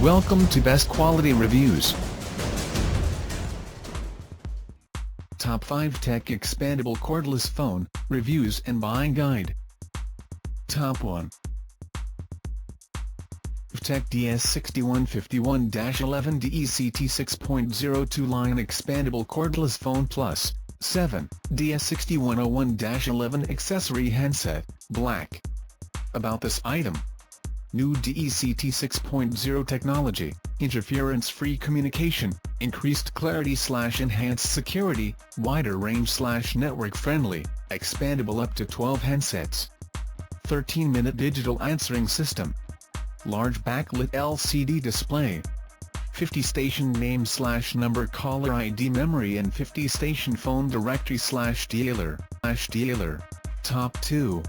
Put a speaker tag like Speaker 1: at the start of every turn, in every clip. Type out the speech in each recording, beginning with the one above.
Speaker 1: Welcome to Best Quality Reviews. Top 5 Tech Expandable Cordless Phone Reviews and Buying Guide. Top 1. VTech DS6151-11 DECT 6.02 Line Expandable Cordless Phone Plus 7. DS6101-11 Accessory Handset, Black. About this item. New DECT 6.0 technology, interference-free communication, increased clarity/enhanced security, wider range/network-friendly, expandable up to 12 handsets. 13-minute digital answering system. Large backlit LCD display. 50-station name/number caller ID memory and 50-station phone directory/dealer. Top 2.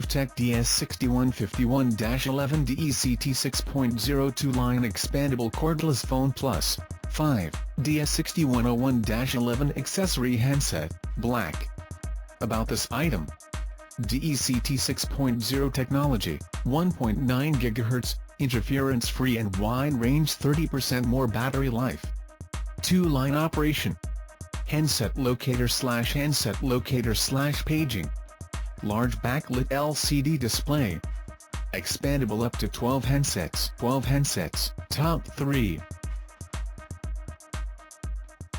Speaker 1: VTech DS6151-11 DECT 6.02 Line Expandable Cordless Phone Plus 5. DS6101-11 Accessory Handset, Black. About this item. DECT 6.0 technology, 1.9 GHz, interference-free and wide-range 30% more battery life. 2-line operation. Handset locator/handset locator/paging. Large backlit LCD display. Expandable up to 12 handsets. Top 3.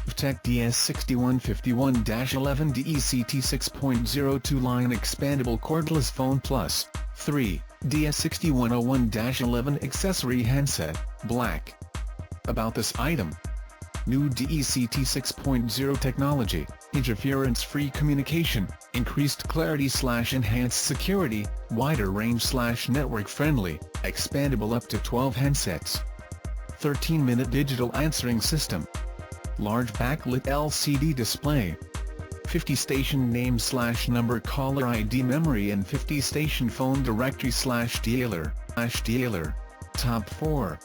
Speaker 1: VTech DS6151-11 DECT 6.02 Line Expandable Cordless Phone Plus 3. DS6101-11 Accessory Handset, Black. About this item. New DECT 6.0 technology, interference-free communication, increased clarity/enhanced security, wider range/network-friendly, expandable up to 12 handsets. 13-minute digital answering system. Large backlit LCD display. 50-station name/number caller ID memory and 50-station phone directory/dealer. Top 4.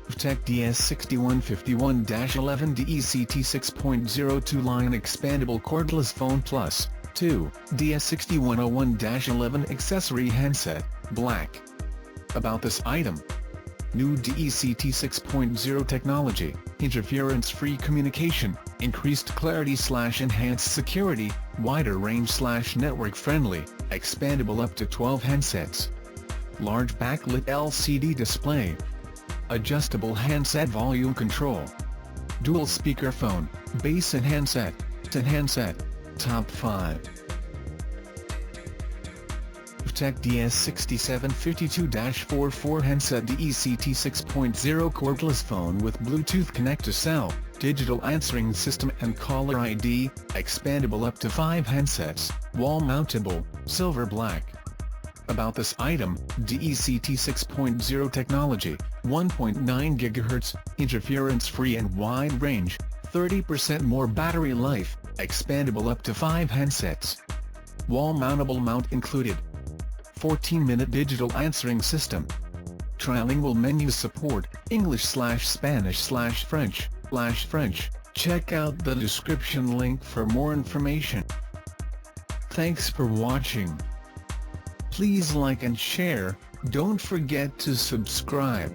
Speaker 1: VTech DS6151-11 DECT 6.02 Line Expandable Cordless Phone Plus 2. DS6101-11 Accessory Handset, Black. About this item. New DECT 6.0 technology, interference-free communication, increased clarity/enhanced security, wider range/network-friendly, expandable up to 12 handsets. Large backlit LCD display. Adjustable handset volume control. Dual speakerphone, bass and handset. Top 5. VTech DS6752-44 Handset DECT 6.0 Cordless Phone with Bluetooth Connect-to-Cell, digital answering system and caller ID, expandable up to 5 handsets, wall-mountable, silver black. About this item, DECT 6.0 technology, 1.9 GHz, interference-free and wide range, 30% more battery life, expandable up to 5 handsets. Wall-mountable mount included. 14-minute digital answering system. Trilingual menu support, English/Spanish/French. Check out the description link for more information. Thanks for watching. Please like and share, don't forget to subscribe.